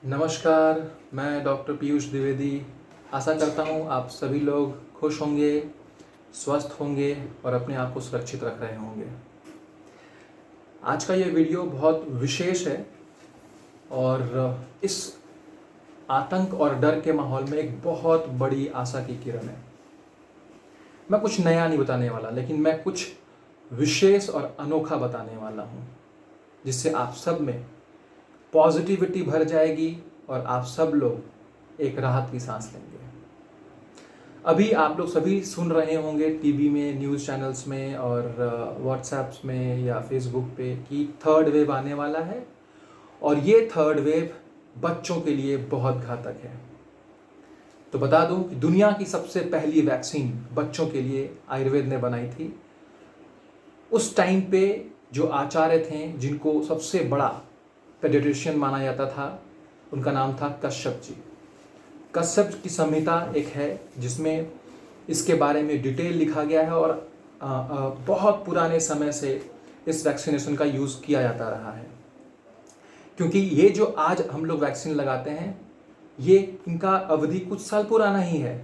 नमस्कार, मैं डॉक्टर पीयूष द्विवेदी। आशा करता हूँ आप सभी लोग खुश होंगे, स्वस्थ होंगे और अपने आप को सुरक्षित रख रहे होंगे। आज का ये वीडियो बहुत विशेष है और इस आतंक और डर के माहौल में एक बहुत बड़ी आशा की किरण है। मैं कुछ नया नहीं बताने वाला, लेकिन मैं कुछ विशेष और अनोखा बताने वाला हूँ, जिससे आप सब में पॉजिटिविटी भर जाएगी और आप सब लोग एक राहत की सांस लेंगे। अभी आप लोग सभी सुन रहे होंगे टीवी में, न्यूज़ चैनल्स में और व्हाट्सएप्स में या फेसबुक पे कि थर्ड वेव आने वाला है और ये थर्ड वेव बच्चों के लिए बहुत घातक है। तो बता दूं कि दुनिया की सबसे पहली वैक्सीन बच्चों के लिए आयुर्वेद ने बनाई थी। उस टाइम पे जो आचार्य थे, जिनको सबसे बड़ा पेडियाट्रिशियन माना जाता था, उनका नाम था कश्यप जी। कश्यप की संहिता एक है जिसमें इसके बारे में डिटेल लिखा गया है और बहुत पुराने समय से इस वैक्सीनेशन का यूज़ किया जाता रहा है। क्योंकि ये जो आज हम लोग वैक्सीन लगाते हैं, ये इनका अवधि कुछ साल पुराना ही है।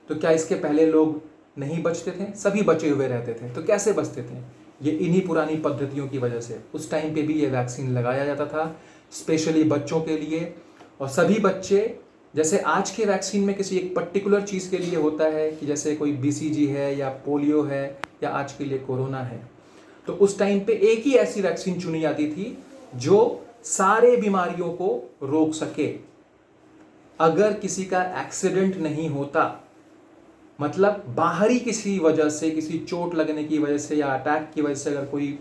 तो क्या इसके पहले लोग नहीं बचते थे? सभी बचे हुए रहते थे। तो कैसे बचते थे? ये इन्हीं पुरानी पद्धतियों की वजह से। उस टाइम पे भी ये वैक्सीन लगाया जाता था स्पेशली बच्चों के लिए। और सभी बच्चे, जैसे आज के वैक्सीन में किसी एक पर्टिकुलर चीज़ के लिए होता है कि जैसे कोई BCG है या पोलियो है या आज के लिए कोरोना है, तो उस टाइम पे एक ही ऐसी वैक्सीन चुनी जाती थी जो सारे बीमारियों को रोक सके। अगर किसी का एक्सीडेंट नहीं होता, मतलब बाहरी किसी वजह से, किसी चोट लगने की वजह से या अटैक की वजह से अगर कोई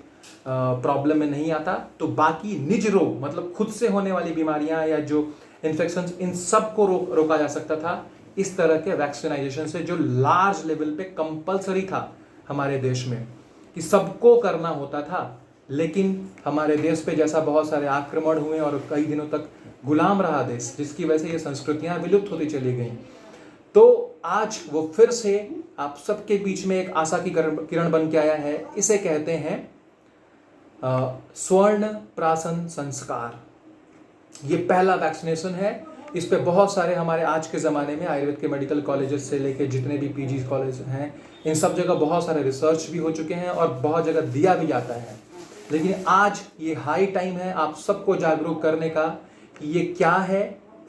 प्रॉब्लम में नहीं आता, तो बाकी निज रोग, मतलब खुद से होने वाली बीमारियां या जो इन्फेक्शंस, इन सब को रोका जा सकता था इस तरह के वैक्सीनाइजेशन से, जो लार्ज लेवल पे कंपलसरी था हमारे देश में कि सबको करना होता था। लेकिन हमारे देश पे जैसा बहुत सारे आक्रमण हुए और कई दिनों तक गुलाम रहा देश, जिसकी वजह से ये संस्कृतियां विलुप्त होती चली गई। तो आज वो फिर से आप सबके बीच में एक आशा की किरण बन के आया है। इसे कहते हैं स्वर्ण प्राशन संस्कार। ये पहला वैक्सीनेशन है। इस पे बहुत सारे हमारे आज के ज़माने में आयुर्वेद के मेडिकल कॉलेजेस से लेके जितने भी PG कॉलेज हैं, इन सब जगह बहुत सारे रिसर्च भी हो चुके हैं और बहुत जगह दिया भी जाता है। लेकिन आज ये हाई टाइम है आप सबको जागरूक करने का कि ये क्या है,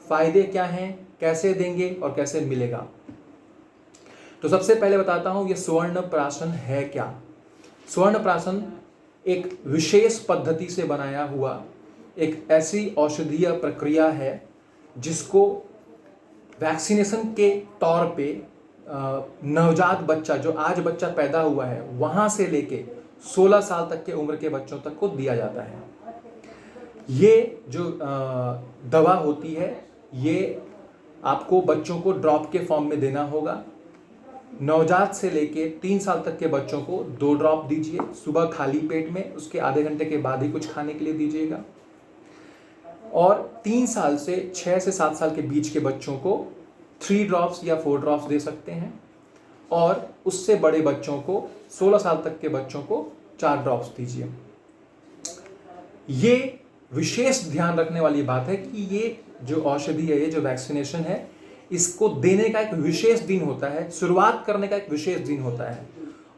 फ़ायदे क्या हैं, कैसे देंगे और कैसे मिलेगा। तो सबसे पहले बताता हूं ये स्वर्ण प्राशन है क्या। स्वर्ण प्राशन एक विशेष पद्धति से बनाया हुआ एक ऐसी औषधीय प्रक्रिया है जिसको वैक्सीनेशन के तौर पे नवजात बच्चा, जो आज बच्चा पैदा हुआ है, वहां से लेके 16 साल तक के उम्र के बच्चों तक को दिया जाता है। ये जो दवा होती है, ये आपको बच्चों को ड्रॉप के फॉर्म में देना होगा। नवजात से लेके 3 साल तक के बच्चों को 2 ड्रॉप दीजिए सुबह खाली पेट में, उसके आधे घंटे के बाद ही कुछ खाने के लिए दीजिएगा। और 3 साल से 6 से 7 साल के बीच के बच्चों को 3 ड्रॉप्स या 4 ड्रॉप्स दे सकते हैं। और उससे बड़े बच्चों को, 16 साल तक के बच्चों को 4 ड्रॉप्स दीजिए। ये विशेष ध्यान रखने वाली बात है कि ये जो औषधि है, ये जो वैक्सीनेशन है, इसको देने का एक विशेष दिन होता है, शुरुआत करने का एक विशेष दिन होता है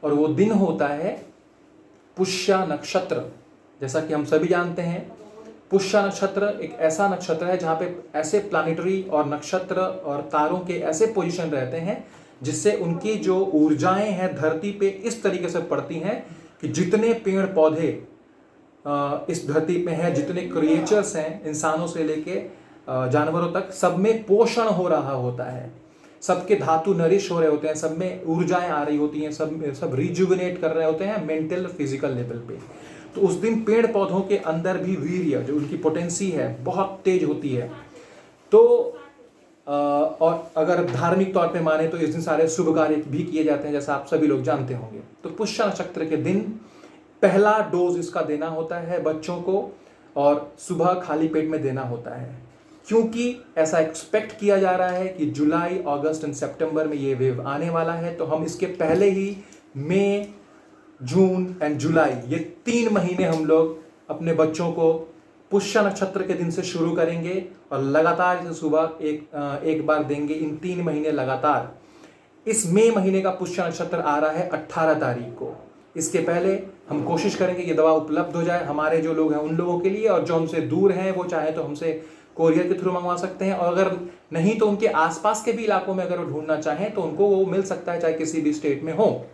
और वो दिन होता है पुष्य नक्षत्र। जैसा कि हम सभी जानते हैं, पुष्य नक्षत्र एक ऐसा नक्षत्र है जहाँ पे ऐसे प्लानिटरी और नक्षत्र और तारों के ऐसे पोजीशन रहते हैं जिससे उनकी जो ऊर्जाएं हैं धरती पे इस तरीके से पड़ती हैं कि जितने पेड़ पौधे इस धरती पे हैं, जितने क्रिएचर्स हैं, इंसानों से लेके जानवरों तक, सब में पोषण हो रहा होता है, सबके धातु नरिश हो रहे होते हैं, सब में ऊर्जाएं आ रही होती हैं, सब रिजुविनेट कर रहे होते हैं मेंटल फिजिकल लेवल पे। तो उस दिन पेड़ पौधों के अंदर भी वीर्य, जो उनकी पोटेंसी है, बहुत तेज होती है। तो और अगर धार्मिक तौर पे माने तो इस दिन सारे शुभ कार्य भी किए जाते हैं, जैसा आप सभी लोग जानते होंगे। तो पुष्य नक्षत्र के दिन पहला डोज इसका देना होता है बच्चों को और सुबह खाली पेट में देना होता है। क्योंकि ऐसा एक्सपेक्ट किया जा रहा है कि जुलाई, अगस्त एंड सितंबर में ये वेव आने वाला है, तो हम इसके पहले ही मई, जून एंड जुलाई, ये 3 महीने हम लोग अपने बच्चों को पुष्य नक्षत्र के दिन से शुरू करेंगे और लगातार इसे सुबह एक बार देंगे इन 3 महीने लगातार। इस मई महीने का पुष्य नक्षत्र आ रहा है 18 तारीख को। इसके पहले हम कोशिश करेंगे ये दवा उपलब्ध हो जाए हमारे जो लोग हैं उन लोगों के लिए, और जो हमसे दूर हैं वो चाहे तो हमसे कोरियर के थ्रू मंगवा सकते हैं, और अगर नहीं तो उनके आसपास के भी इलाकों में अगर वो ढूंढना चाहें तो उनको वो मिल सकता है, चाहे किसी भी स्टेट में हो।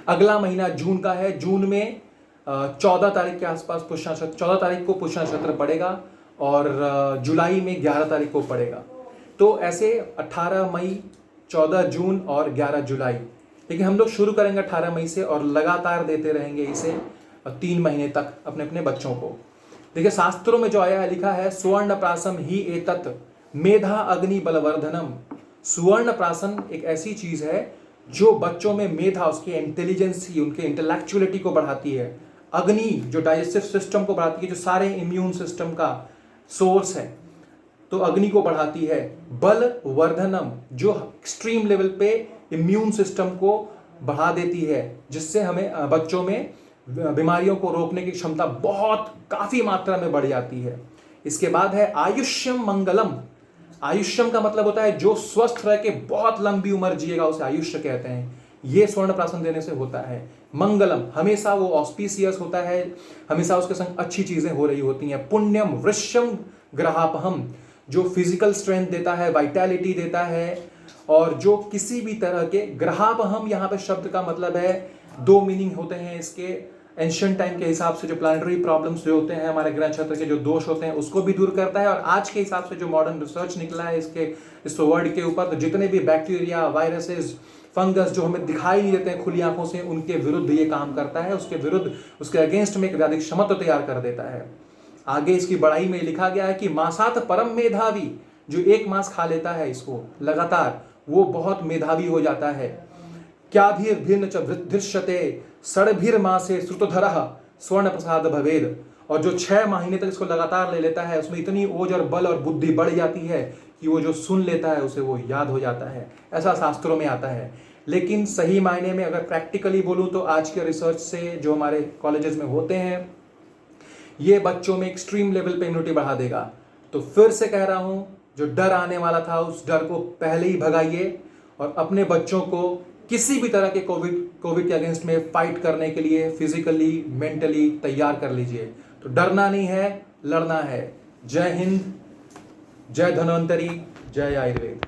अगला महीना जून का है। जून में 14 तारीख के आसपास 14 तारीख को पुष्य नक्षत्र पड़ेगा और जुलाई में 11 तारीख को पड़ेगा। तो ऐसे 18 मई, 14 जून और 11 जुलाई। लेकिन हम लोग शुरू करेंगे 18 मई से और लगातार देते रहेंगे इसे 3 महीने तक अपने अपने बच्चों को। देखिए शास्त्रों में जो आया है, लिखा है सुवर्ण प्रासम ही एतत् मेधा अग्नि बलवर्धनम। सुवर्ण प्राशन एक ऐसी चीज है जो बच्चों में मेधा, उसकी इंटेलिजेंसी, उनके इंटेलेक्चुअलिटी को बढ़ाती है। अग्नि जो डाइजेस्टिव सिस्टम को बढ़ाती है, जो सारे इम्यून सिस्टम का सोर्स है, तो अग्नि को बढ़ाती है। बल वर्धनम जो एक्सट्रीम लेवल पे इम्यून सिस्टम को बढ़ा देती है, जिससे हमें बच्चों में बीमारियों को रोकने की क्षमता बहुत काफी मात्रा में बढ़ जाती है। इसके बाद है आयुष्यम मंगलम। आयुष्यम का मतलब होता है जो स्वस्थ रह के बहुत लंबी उम्र जिएगा उसे आयुष्य कहते हैं। ये स्वर्ण प्राशन देने से होता है। मंगलम हमेशा वो ऑस्पिशियस होता है, हमेशा उसके संग अच्छी चीजें हो रही होती हैं। पुण्यम वृश्यम ग्रहापहम जो फिजिकल स्ट्रेंथ देता है, वाइटैलिटी देता है, और जो किसी भी तरह के ग्रहापहम, यहाँ पे शब्द का मतलब है 2 मीनिंग होते हैं इसके। एंशिएंट टाइम के हिसाब से जो प्लानिटरी प्रॉब्लम्स जो होते हैं, हमारे ग्रह क्षेत्र के जो दोष होते हैं, उसको भी दूर करता है। और आज के हिसाब से जो मॉडर्न रिसर्च निकला है इस वर्ड के ऊपर, तो जितने भी बैक्टीरिया, वायरसेस, फंगस जो हमें दिखाई नहीं देते हैं खुली आंखों से, उनके विरुद्ध ये काम करता है। उसके विरुद्ध, उसके अगेंस्ट में एक व्याधिक क्षमता तैयार कर देता है। आगे इसकी बड़ाई में लिखा गया है कि मासात परम मेधावी, जो 1 मास खा लेता है इसको लगातार, वो बहुत मेधावी हो जाता है। क्या भी भिन्न च दृश्यते षड्भिर मासे श्रुतधरः स्वर्ण प्रसाद भवेद। और जो 6 महीने तक इसको लगातार ले लेता है, उसमें इतनी ओज और बल और बुद्धि बढ़ जाती है कि वो जो सुन लेता है उसे वो याद हो जाता है। ऐसा शास्त्रों में आता है। लेकिन सही मायने में अगर प्रैक्टिकली बोलूं तो आज के रिसर्च से जो हमारे कॉलेजेस में होते हैं, ये बच्चों में एक्सट्रीम लेवल पे इम्यूनिटी बढ़ा देगा। तो फिर से कह रहा हूं, जो डर आने वाला था उस डर को पहले ही भगाइए और अपने बच्चों को किसी भी तरह के कोविड के अगेंस्ट में फाइट करने के लिए फिजिकली, मेंटली तैयार कर लीजिए। तो डरना नहीं है, लड़ना है। जय हिंद, जय धन्वंतरी, जय आयुर्वेद।